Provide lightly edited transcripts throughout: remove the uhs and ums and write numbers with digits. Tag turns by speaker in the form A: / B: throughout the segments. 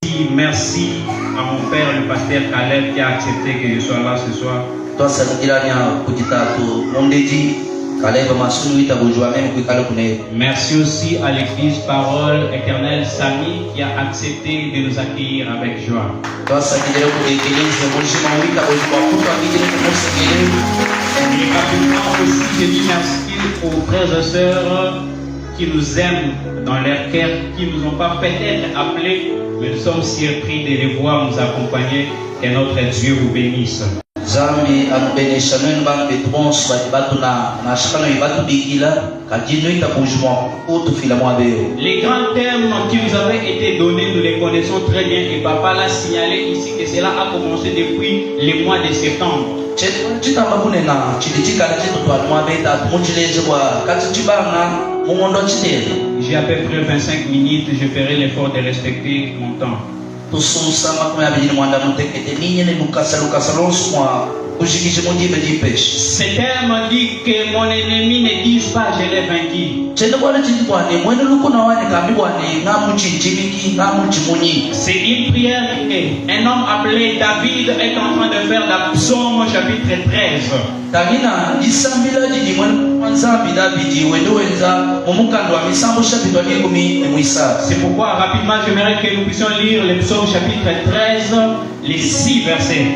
A: Merci à mon père, le pasteur Caleb, qui a accepté que je sois là ce soir. Merci aussi à l'église Parole Éternelle Samy qui a accepté de nous accueillir avec joie. Et rapidement aussi, je dis merci aux frères et sœurs qui nous aiment dans leur cœur, qui nous ont pas peut-être appelés, mais nous sommes surpris de les voir nous accompagner. Que notre Dieu vous bénisse. Les grands thèmes qui nous avaient été donnés, nous les connaissons très bien et Papa l'a signalé ici que cela a commencé depuis les mois de septembre. J'ai à peu près 25 minutes, je ferai l'effort de respecter mon temps. Ce terme dit que mon ennemi ne dise pas je l'ai vaincu. C'est une prière qu'un homme appelé David est en train de faire dans Psaume chapitre 13. C'est pourquoi rapidement j'aimerais que nous puissions lire le Psaume chapitre 13, les 6 versets.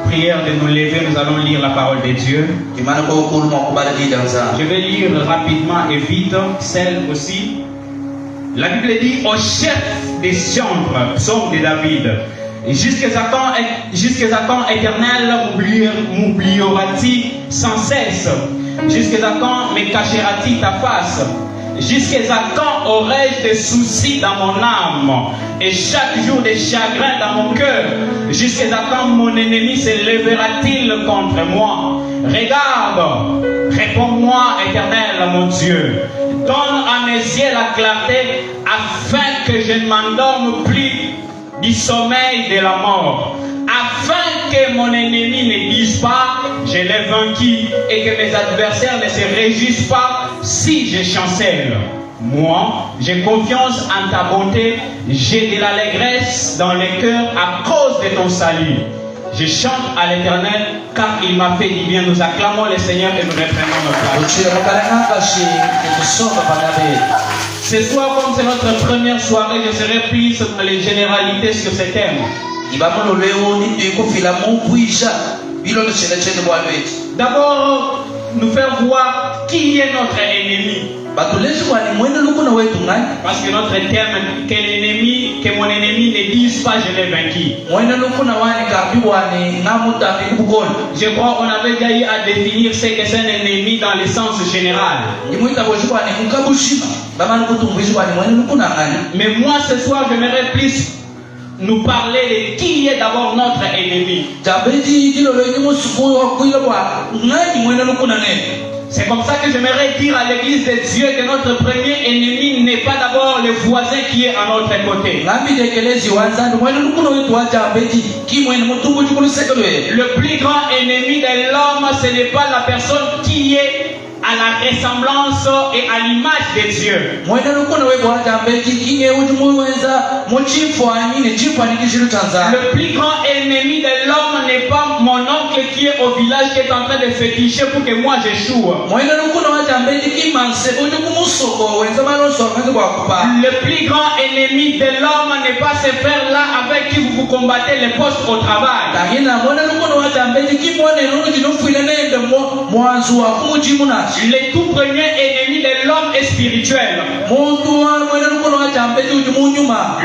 A: Prière de nous lever, nous allons lire la parole de Dieu. Je vais lire rapidement et vite celle aussi. La Bible dit au chef des chambres, psaume de David. Jusqu'à quand éternel m'oublieras-tu sans cesse? Jusqu'à quand me cacheras-tu ta face? Jusqu'à quand aurai-je des soucis dans mon âme et chaque jour des chagrins dans mon cœur? Jusqu'à quand mon ennemi se lèvera-t-il contre moi? Regarde, réponds-moi, éternel mon Dieu. Donne à mes yeux la clarté afin que je ne m'endorme plus du sommeil de la mort. Afin que mon ennemi ne dise pas je l'ai vaincu et que mes adversaires ne se réjouissent pas si je chancelle. Moi, j'ai confiance en ta bonté, j'ai de l'allégresse dans le cœur à cause de ton salut. Je chante à l'Éternel car il m'a fait du bien. Nous acclamons le Seigneur et nous reprenons notre place. Ce soir, comme c'est notre première soirée, je serai plus dans les généralités sur ce thème. D'abord, nous faire voir qui est notre ennemi. Parce que notre thème, que mon ennemi ne dise pas je l'ai vaincu. Je crois qu'on avait déjà eu à définir ce que c'est un ennemi dans le sens général. Mais moi ce soir j'aimerais plus nous parler de qui est d'abord notre ennemi. C'est comme ça que j'aimerais dire à l'église de Dieu que notre premier ennemi n'est pas d'abord le voisin qui est à notre côté. Le plus grand ennemi de l'homme, ce n'est pas la personne qui est à la ressemblance et à l'image de Dieu. Le plus grand ennemi de l'homme n'est pas mon oncle qui est au village qui est en train de féticher pour que moi j'échoue. Le plus grand ennemi de l'homme n'est pas ce frère-là avec qui vous combattez les postes au travail. Le tout premier ennemi de l'homme est spirituel.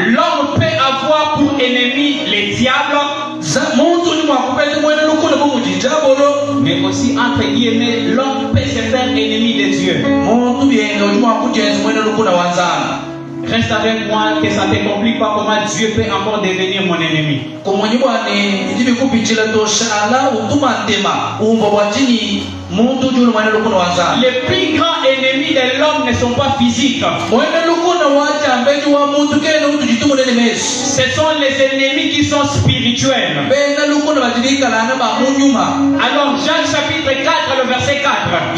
A: L'homme peut avoir pour ennemi les diables, mais aussi entre guillemets, l'homme peut se faire ennemi de Dieu. Reste avec moi, que ça ne te complique pas comment Dieu peut encore devenir mon ennemi. Les plus grands ennemis de l'homme ne sont pas physiques. Ce sont les ennemis qui sont spirituels. Alors Jean chapitre 4, le verset 4.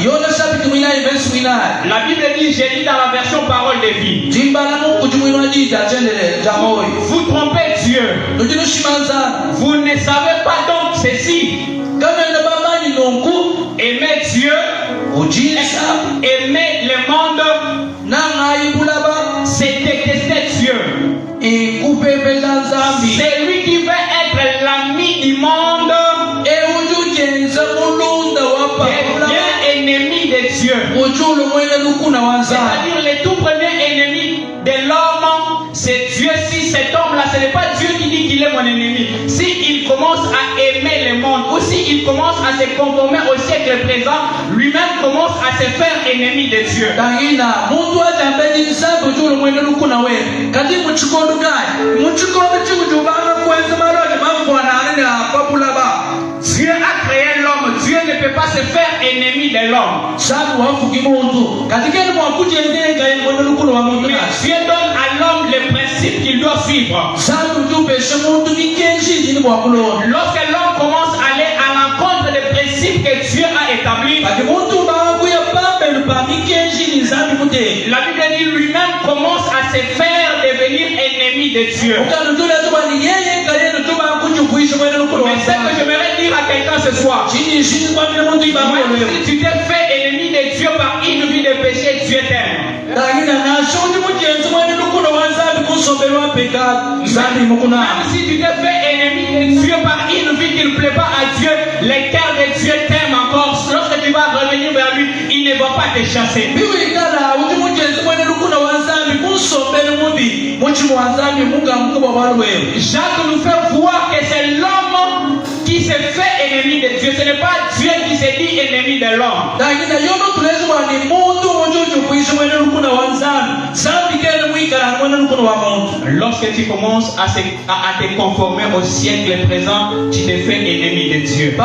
A: La Bible dit, j'ai lu dans la version parole de vie. Vous trompez Dieu. Vous ne savez pas donc ceci. Aimer Dieu, aimer le monde, c'est détester Dieu. C'est lui qui veut être l'ami du monde devient ennemi de Dieu. C'est-à-dire le tout premier ennemi de l'homme, c'est Dieu. Si cet homme-là, ce n'est pas Dieu qui dit qu'il est mon ennemi. Si il commence à aimer le monde, ou si il commence à se conformer au siècle présent, lui-même commence à se faire ennemi de Dieu. Dieu a créé l'homme. Dieu ne peut pas se faire ennemi de l'homme. Mais Dieu donne à l'homme les principes qu'il doit suivre. Lorsque l'homme commence à aller à l'encontre des principes que Dieu a établis, la Bible dit lui-même commence à se faire devenir ennemi de Dieu. Mais ce que j'aimerais dire à quelqu'un ce soir, même si tu t'es fait ennemi de Dieu par une vie de péché, Dieu t'aime. Même si tu t'es fait ennemi de Dieu par une vie qui ne plaît pas à Dieu, le cœur de Dieu t'aime encore. Lorsque tu vas revenir vers lui, il ne va pas te chasser. Jacques nous fait voir que c'est l'homme qui se fait ennemi de Dieu. Ce n'est pas Dieu qui se dit ennemi de l'homme. Lorsque tu commences à te conformer au siècle présent, tu te fais ennemi de Dieu.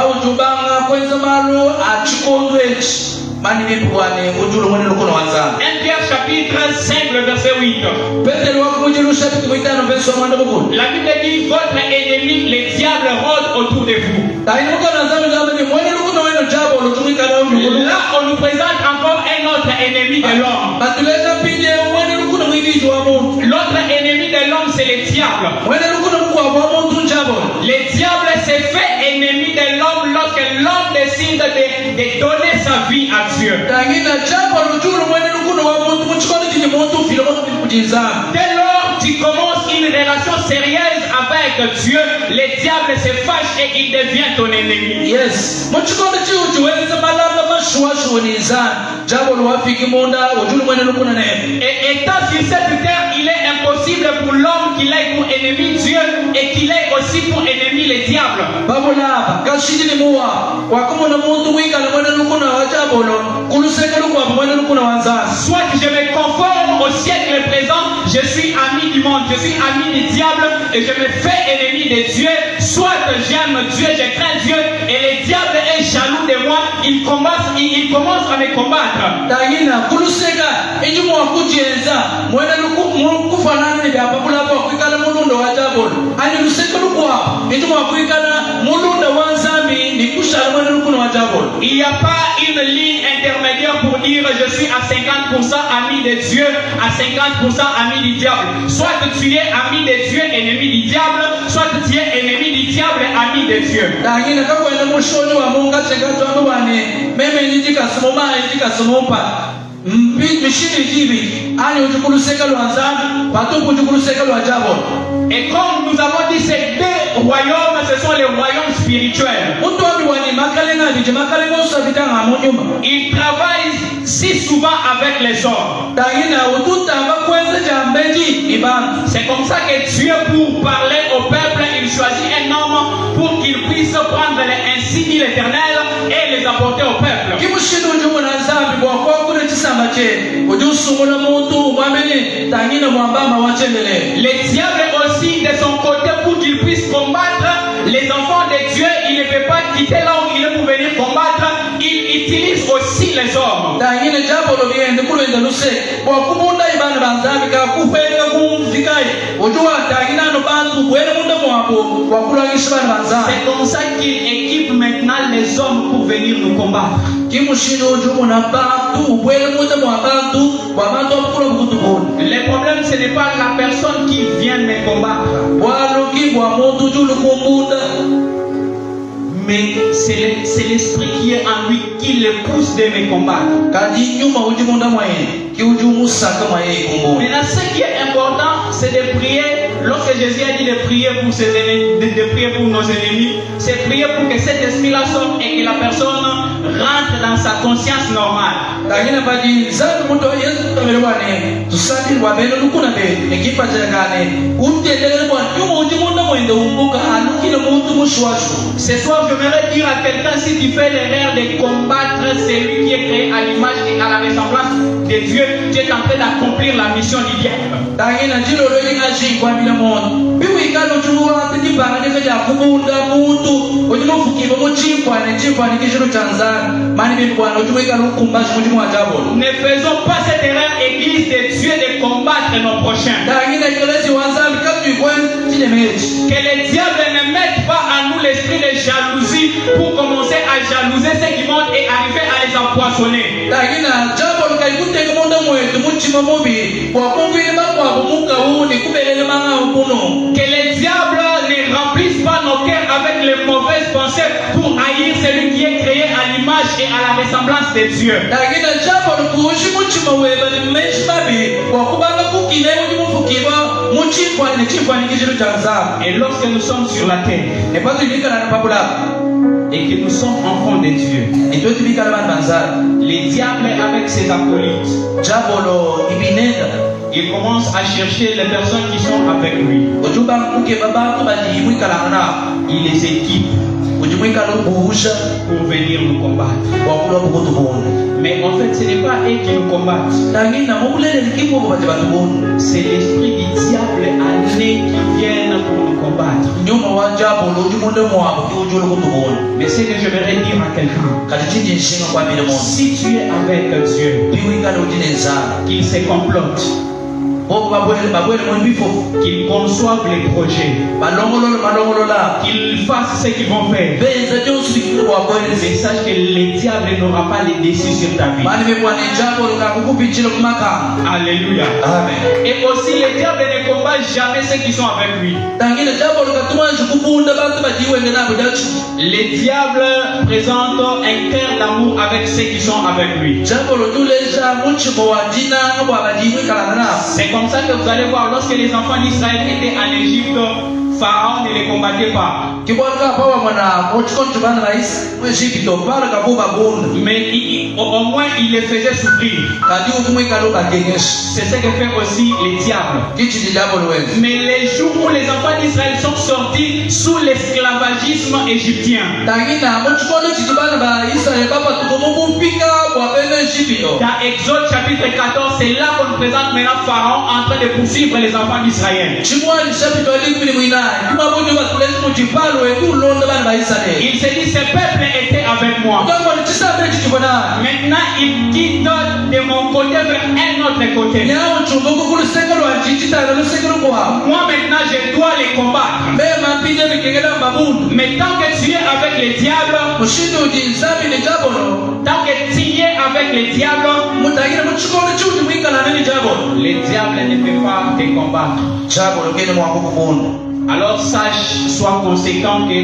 A: 1 Pierre chapitre 5, le verset 8. La Bible dit, votre ennemi, le diable, rôde autour de vous. Là, on nous présente encore un autre ennemi de l'homme. L'autre ennemi de l'homme, c'est le diable. Le diable s'est fait ennemi de l'homme lorsque l'homme décide de donner sa vie à Dieu. Dès lors tu commences une relation sérieuse avec Dieu, le diable se fâche et il devient ton ennemi. Yes. Et étant sur cette terre, il est impossible pour l'homme qu'il ait pour ennemi Dieu et qu'il ait aussi pour ennemi le diable. Soit je me conforme au siècle présent, je suis ami du monde, je suis ami du diable et je me fais ennemi de Dieu. Soit j'aime Dieu, je crains Dieu et le diable est jaloux de moi, il commence à me combattre. Il n'y a pas une ligne intermédiaire pour dire je suis à 50% ami de Dieu, à 50% ami du diable. Soit tu es ami de Dieu, ennemi du diable, soit tu es ennemi du diable, ami de Dieu. Et comme nous avons dit, ces deux royaumes, ce sont les royaumes spirituels. Ils travaillent si souvent avec les hommes. C'est comme ça que Dieu, pour parler au peuple, il choisit un homme pour qu'il puisse prendre les ainsi dit l'Éternel et les apporter au peuple. Le diable aussi de son côté, pour qu'il puisse combattre les enfants de Dieu, il ne peut pas quitter là où il est pour venir combattre. Il utilise aussi les hommes. C'est comme ça qu'il équipe maintenant les hommes pour venir nous combattre. Le problème, ce n'est pas la personne qui vient me combattre, mais c'est l'esprit qui est en lui qui le pousse de me combattre. Maintenant, ce qui est important, c'est de prier. Lorsque Jésus a dit de prier pour ses ennemis, de prier pour nos ennemis, c'est prier pour que cet esprit-là sorte et que la personne rentre dans sa conscience normale. Ce soir, j'aimerais dire à quelqu'un, si tu fais l'erreur de combattre celui qui est créé à l'image et à la ressemblance de Dieu, tu es en train d'accomplir la mission du diable. Ne faisons pas cette erreur, Église de Dieu, de combattre nos prochains. Que le diable ne mette pas en nous l'esprit de jalousie pour commencer à jalouser ceux qui vont et arriver à les empoisonner. Que le diable ne remplisse pas nos cœurs avec les mauvaises pensées pour haïr celui qui est créé à l'image et à la ressemblance de Dieu. Et lorsque nous sommes sur la terre et que nous sommes enfants de Dieu, les diables avec ses acolytes, il commence à chercher les personnes qui sont avec lui. Il les équipe pour venir nous combattre. Mais en fait, ce n'est pas eux qui nous combattent. C'est l'esprit du diable amené qui vient pour nous combattre. Mais ce que je voudrais dire à quelqu'un, si tu es avec Dieu, qu'il se complote, qu'ils conçoivent les projets, qu'ils fassent ce qu'ils vont faire, mais sache que le diable n'aura pas les décisions sur ta vie. Alléluia. Amen. Et aussi le diable ne combat jamais ceux qui sont avec lui. Le diable présente un cœur d'amour avec ceux qui sont avec lui. C'est comme ça que vous allez voir, lorsque les enfants d'Israël étaient en Égypte, Pharaon ne les combattait pas. Mais au moins il les faisait souffrir. C'est ce que fait aussi les diables. Mais les jours où les enfants d'Israël sont sortis sous l'esclavagisme égyptien, dans Exode chapitre 14, c'est là qu'on présente maintenant Pharaon en train de poursuivre les enfants d'Israël. Il se dit, ce peuple était avec moi. Maintenant, il quitte de mon côté vers un autre côté. Moi maintenant, je dois les combattre. Mais tant que tu es avec les diables, tant que tu es avec les diables, les diables ne peuvent pas te combattre. Alors sache, sois conséquent que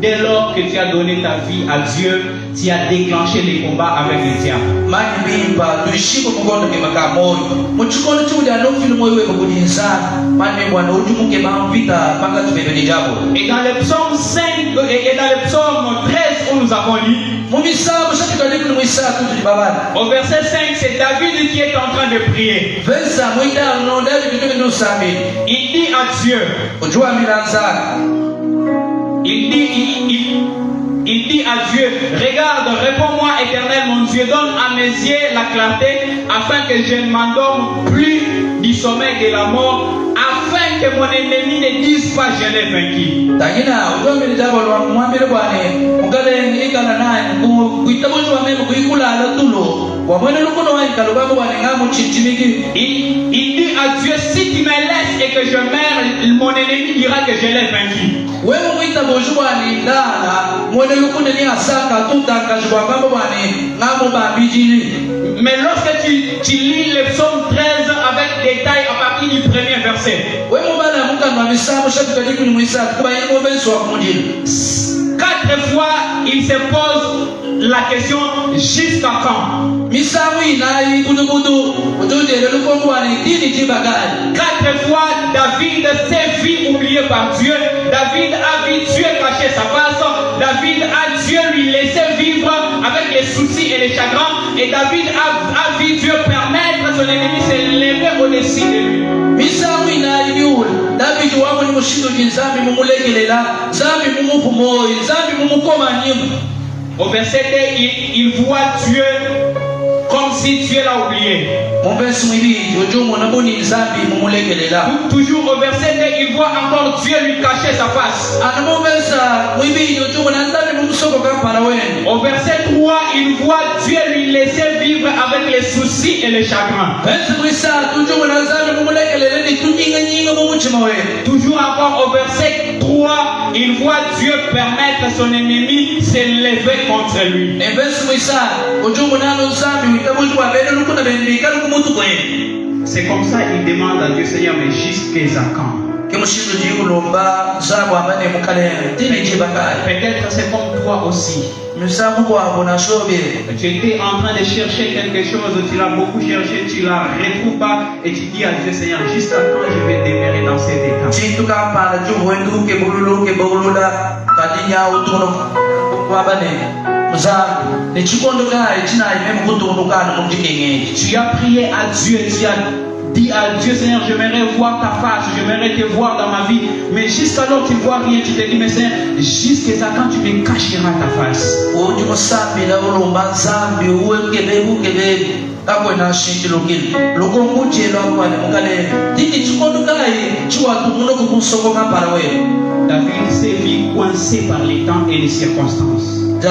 A: dès lors que tu as donné ta vie à Dieu, tu as déclenché les combats avec les diables. Et dans le psaume 5 et dans le psaume 13 où nous avons lu, au verset 5, c'est David qui est en train de prier. Il dit à Dieu, il dit à Dieu, regarde, réponds-moi éternel mon Dieu, donne à mes yeux la clarté, afin que je ne m'endorme plus du sommeil de la mort, afin que mon ennemi ne dise pas je l'ai vaincu. Il dit à Dieu, si tu me laisses et que je meurs, mon ennemi dira que je l'ai vaincu. Mais lorsque tu lis le psaume 13 avec détail à partir du premier verset, 4 fois il se pose la question jusqu'à quand. 4 fois David s'est vu oublié par Dieu. David a vu Dieu cacher sa face. David a Dieu lui laisser vivre avec les soucis et les chagrins. Et David a vu Dieu permettre à son ennemi de se lever au-dessus de lui. Au verset 2, il voit Dieu comme si Dieu l'a oublié. Toujours au verset 2, il voit encore Dieu lui cacher sa face. Au verset 3, il voit Dieu lui laisser vivre avec les soucis et les chagrins. Toujours encore au verset 3, il voit Dieu permettre à son ennemi de se lever contre lui. C'est comme ça il demande à Dieu, Seigneur, mais jusqu'à quand? Peut-être c'est comme toi aussi. Tu étais en train de chercher quelque chose, tu l'as beaucoup cherché, tu ne la retrouves pas et tu dis à Dieu, Seigneur, jusqu'à quand je vais demeurer dans cet état? Tu as prié à Dieu, tu as dit à Dieu, Seigneur, j'aimerais voir ta face, j'aimerais te voir dans ma vie, mais jusqu'alors tu ne vois rien, tu te dis, mais Seigneur, jusqu'à quand tu me cacheras ta face? David s'est vu coincé par les temps et les circonstances. Il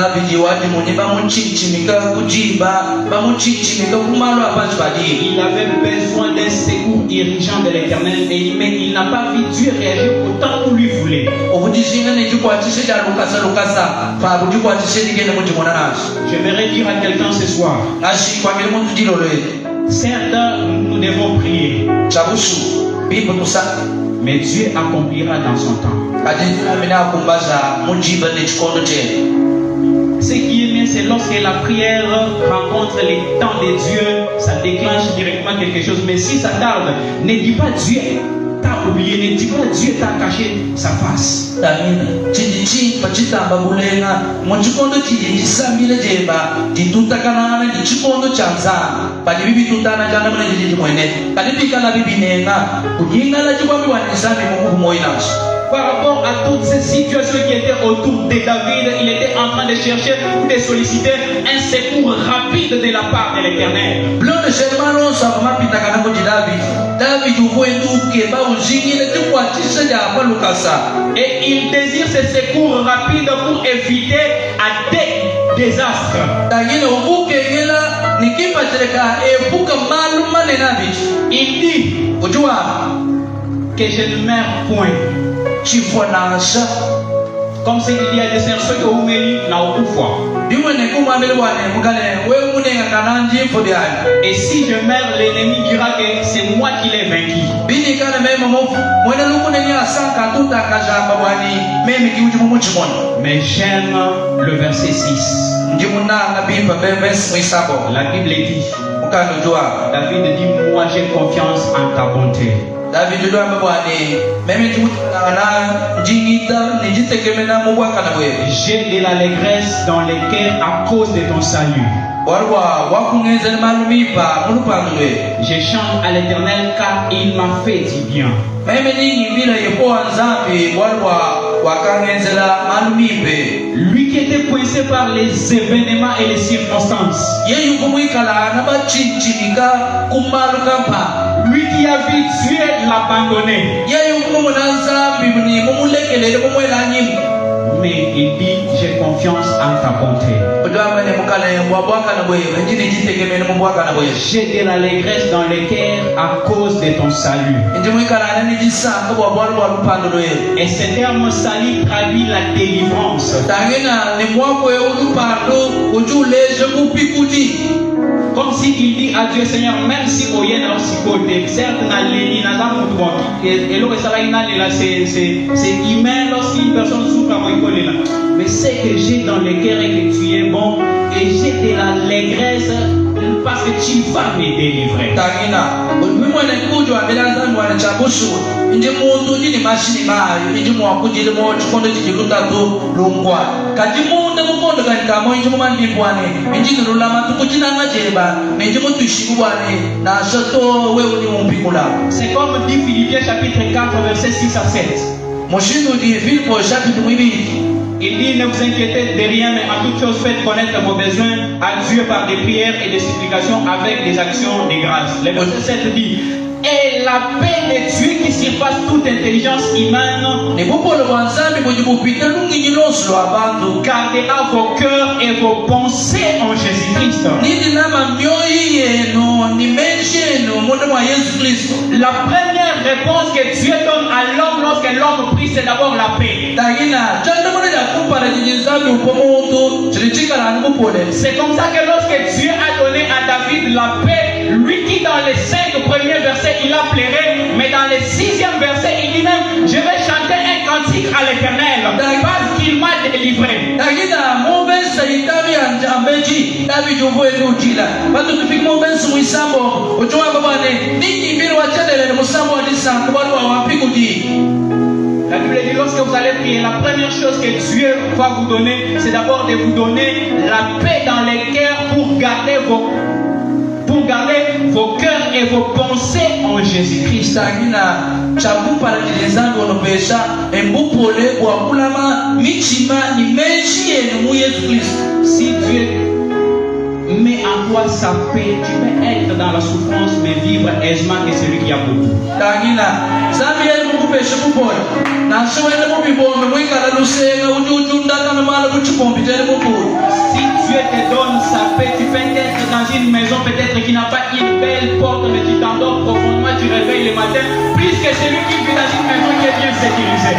A: avait besoin d'un secours urgent de l'Éternel, mais il n'a pas vu Dieu réagir autant qu'il lui voulait. J'aimerais dire à quelqu'un ce soir, certes, nous devons prier, mais Dieu accomplira dans son temps. Ce qui est bien, c'est lorsque la prière rencontre les temps de Dieu, ça déclenche directement quelque chose. Mais si ça tarde, ne dis pas Dieu t'a oublié, ne dis pas Dieu t'a caché sa face. Par rapport à toutes ces situations qui étaient autour de David, il était en train de chercher ou de solliciter un secours rapide de la part de l'Éternel. Et il désire ce secours rapide pour éviter à des désastres. Il dit que je ne meurs point. Comme c'est qu'il y a des seigneurs ceux que vous mettez n'a aucune foi. Et si je meurs, l'ennemi dira que c'est moi qui l'ai vaincu. Mais j'aime le verset 6. La Bible dit, David dit, moi j'ai confiance en ta bonté. J'ai de l'allégresse dans les cœurs à cause de ton salut. Je chante à l'Éternel car il m'a fait du bien. Lui qui était coincé par les événements et les circonstances. Lui qui a vu Dieu l'abandonner. Mais il dit, j'ai confiance en ta bonté. J'ai de l'allégresse dans les cœurs à cause de ton salut. Et ce terme salut traduit la délivrance. Comme s'il dit à Dieu, Seigneur, même si vous êtes dans ce côté, certes, c'est humain lorsqu'une personne souffre à mon côté. Mais c'est que j'ai dans le cœur et que tu es bon, et j'ai de l'allégresse parce que tu vas me délivrer. C'est comme dit Philippiens chapitre 4 verset 6 à 7. Il dit, ne vous inquiétez de rien, mais en toute chose faites connaître vos besoins à Dieu par des prières et des supplications avec des actions de grâce. Le verset 7 dit, et la paix de Dieu qui surpasse toute intelligence humaine gardera vos cœurs et vos pensées en Jésus-Christ. La première réponse que Dieu donne à l'homme lorsque l'homme prie, c'est d'abord la paix. C'est comme ça que lorsque Dieu a donné à David la paix, lui qui dans les 5 premiers versets il a pleuré, mais dans le 6e verset il dit même, je vais chanter un cantique à l'Éternel parce qu'il m'a délivré. La Bible dit, lorsque vous allez prier, la première chose que Dieu va vous donner, c'est d'abord de vous donner la paix dans les cœurs pour garder vos cœurs et vos pensées en Jésus-Christ. Si Dieu met en toi sa paix, tu peux être dans la souffrance mais vivre aisément que celui qui a beaucoup. Si Dieu te donne sa paix, tu peux être dans une maison peut-être qui n'a pas une belle porte, mais tu t'endors profondément, tu réveilles le matin, plus que celui qui vit dans une maison qui est bien sécurisée.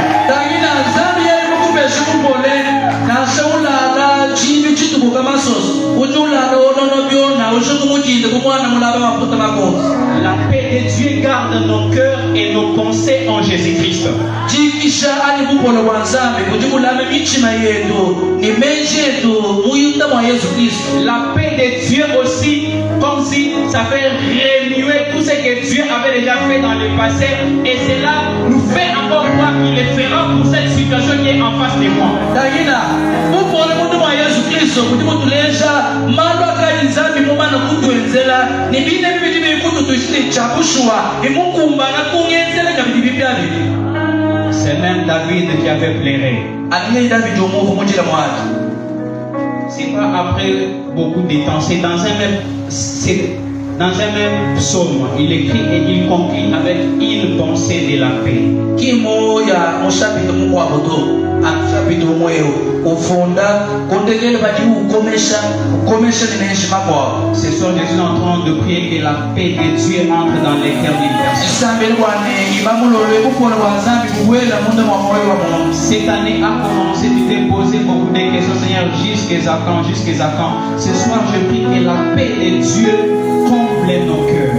A: La paix de Dieu garde nos cœurs et nos pensées en Jésus-Christ. La paix de Dieu aussi, comme si ça fait remuer tout ce que Dieu avait déjà fait dans le passé, et cela nous fait encore croire qu'il le fera pour cette situation qui est en face de moi. C'est même David qui avait pleuré. C'est pas après beaucoup de temps, c'est dans un même psaume, il écrit et il conclut avec une pensée de la paix. Ce soir, je suis en train de prier que la paix de Dieu entre dans les cœurs des personnes. Cette année a commencé, tu t'es posé beaucoup de questions, Seigneur, jusqu'à quand. Ce soir, je prie que la paix de Dieu comble nos cœurs.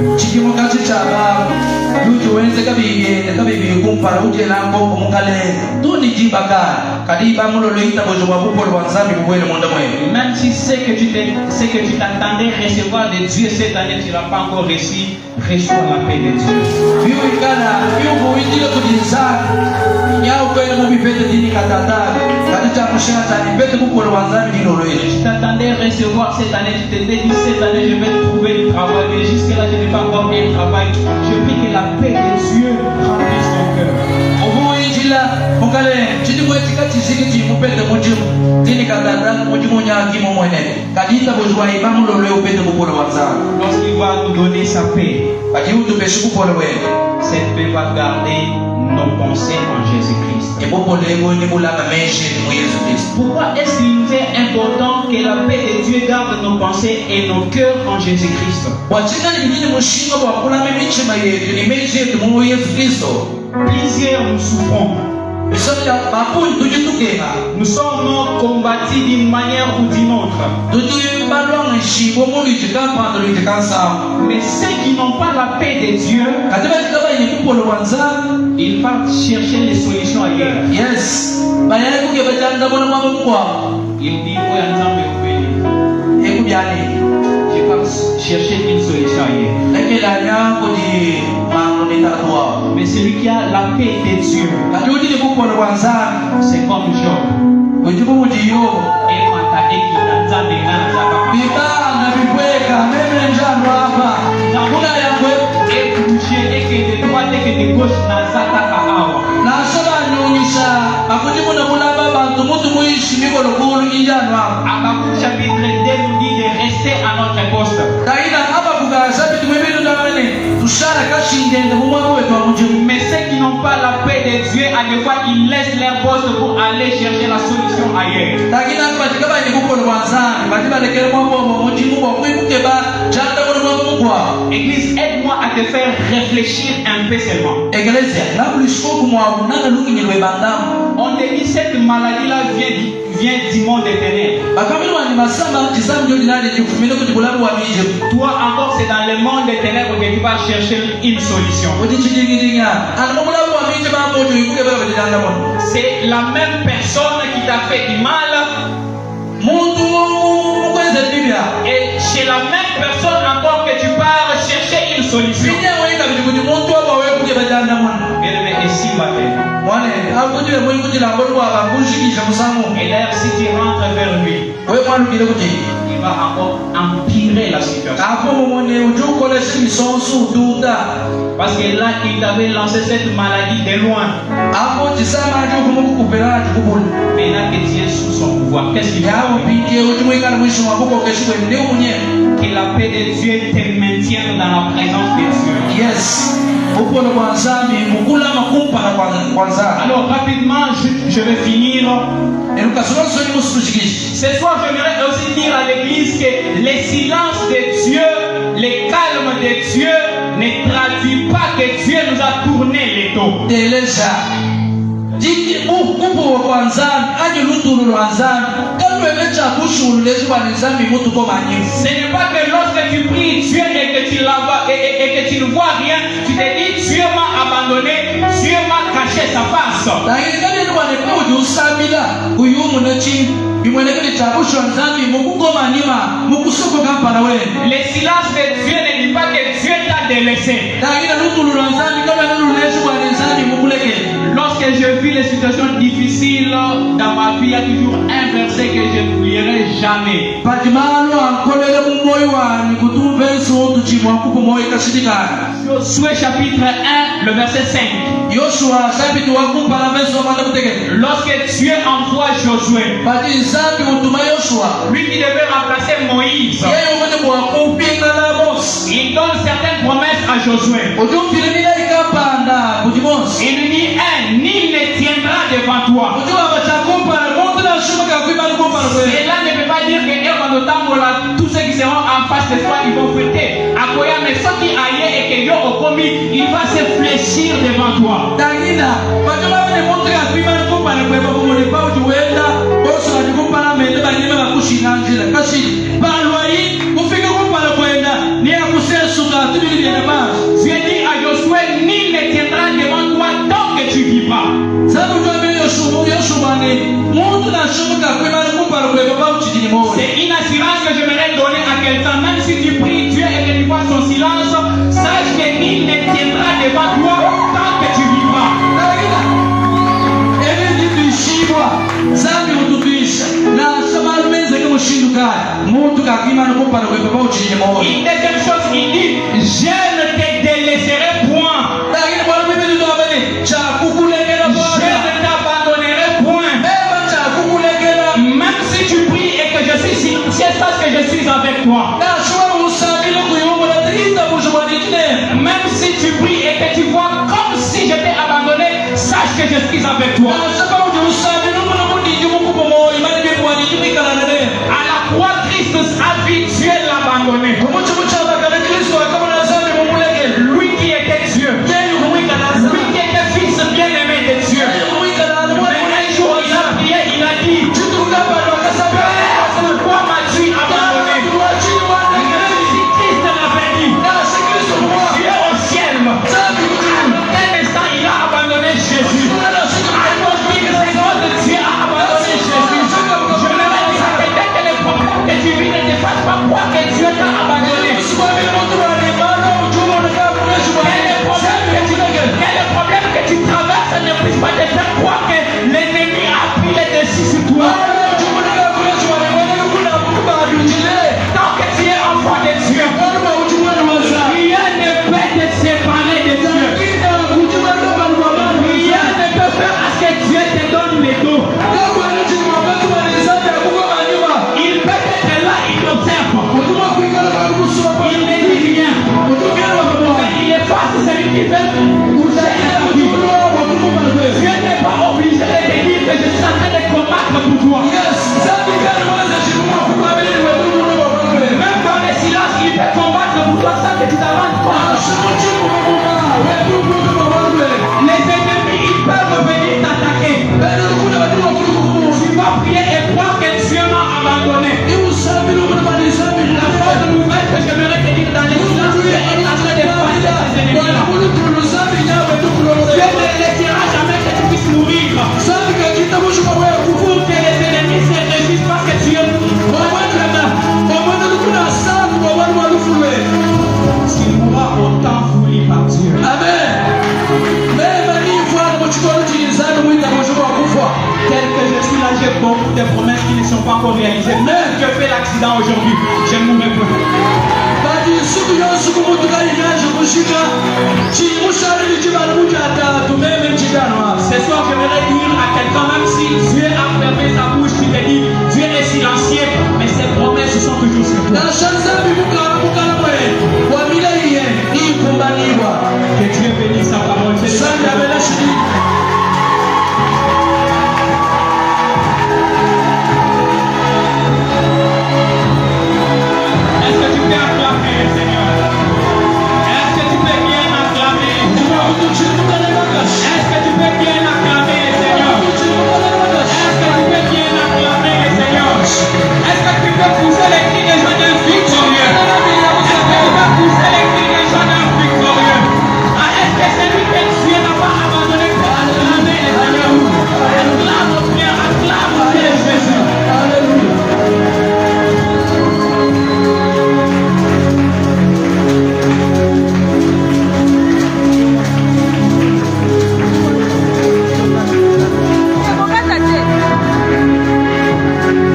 A: Même si c'est que tu t'attendais recevoir de Dieu cette année, tu n'as pas encore reçu, reçois la paix de Dieu. Tu t'attendais recevoir cette année, tu t'étais dit cette année je vais trouver du travail, mais jusque là je n'ai pas encore eu de travail. Je prie que la paix de Dieu remplisse ton cœur. Lorsqu'il va nous donner sa paix, cette paix va garder nos pensées en Jésus-Christ. Pourquoi est-ce qu'il nous est important que la paix de Dieu garde nos pensées et nos cœurs en Jésus-Christ? Plusieurs nous souffrons. Nous sommes combattus d'une manière ou d'une autre. Mais ceux qui n'ont pas la paix de Dieu, ils partent chercher les solutions ailleurs.
B: Yes.
A: Il dit, je pars chercher une solution ailleurs. Mais celui qui a la paix de Dieu, c'est comme Job. Habakkuk chapitre 2 nous dit de rester à notre poste. Mais ceux qui n'ont pas la paix de Dieu, à des fois ils laissent leur poste pour aller chercher la solution ailleurs. Église, aide-moi à te faire réfléchir un peu seulement. On te dit cette maladie-là vient du monde des ténèbres. Toi encore, c'est dans le monde des ténèbres que tu vas chercher une solution. C'est la même personne qui t'a fait du mal. Et chez la même personne encore que tu pars chercher une solution. Et si et d'ailleurs, si tu rentres vers lui, il va encore empirer la situation. Parce que là, il t'avait lancé cette maladie de loin. Maintenant que tu es sous son pouvoir, qu'est-ce qu'il fait? Que la paix de Dieu te maintienne dans la présence de Dieu.
B: Yes.
A: Alors rapidement, je vais finir. Ce soir, j'aimerais aussi dire à l'église que le silence de Dieu, le calme de Dieu ne traduit pas que Dieu nous a tourné les dos. Ce n'est pas que lorsque tu pries Dieu et que tu ne vois rien, tu te dis Dieu m'a abandonné, Dieu m'a caché sa face. Le silence de Dieu ne dit pas que Dieu t'a délaissé. Lorsque je vis les situations difficiles dans ma vie, il y a toujours un verset que je n'oublierai jamais. Josué chapitre 1, le verset 5. Lorsque Dieu envoie Josué, lui qui devait remplacer Moïse, il donne certaines promesses à Josué. Il lui dit, nul ne tiendra devant toi. Cela ne veut pas dire que tous ceux qui seront en face de toi, ils vont fêter. Mais ceux qui aillent et que Dieu a commis, il va se fléchir devant toi. Dieu dit à Josué, nul ne tiendra devant toi tant que tu vivras. C'est une assurance que j'aimerais donner à quelqu'un. Même si tu pries Dieu et que tu vois son silence, sache que nul ne tiendra devant toi tant que tu vivras. Une deuxième chose, il dit, je ne te délaisserai point. Je ne t'abandonnerai point. Même si tu pries et que je suis silencieux, sache que je suis avec toi. Même si tu pries et que tu vois pour des promesses qui ne sont pas encore réalisées. Même que fait l'accident aujourd'hui, je mourrai pour vous. Ce soir, j'aimerais dire à quelqu'un, même si Dieu a fermé sa bouche, il te dit, Dieu est silencieux, mais ses promesses sont toujours sur toi. Que Dieu bénisse sa parole. Est-ce que tu peux acclamer le Seigneur? Est-ce que tu peux bien acclamer? Est-ce que tu peux bien acclamer le Seigneur? Est-ce que tu peux bien acclamer le Seigneur? Est-ce que tu peux pousser les cris des gens d'un victorieux? Est-ce que tu peux pousser les cris des gens d'un victorieux? Est-ce que c'est lui que Dieu n'a pas abandonné pour acclamer le Seigneur? Acclame mon frère, acclame mon frère Jésus.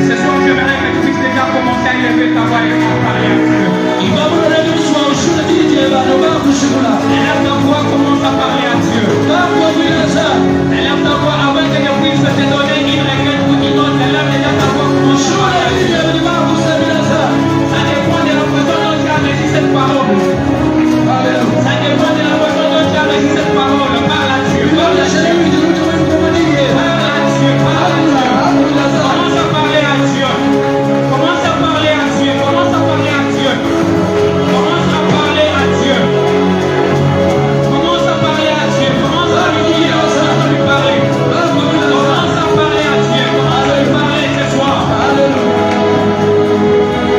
A: Ce soir, j'aimerais que tu puisses déjà commencer à élever ta voix et parler un peu. Élève ta voix, commence à parler.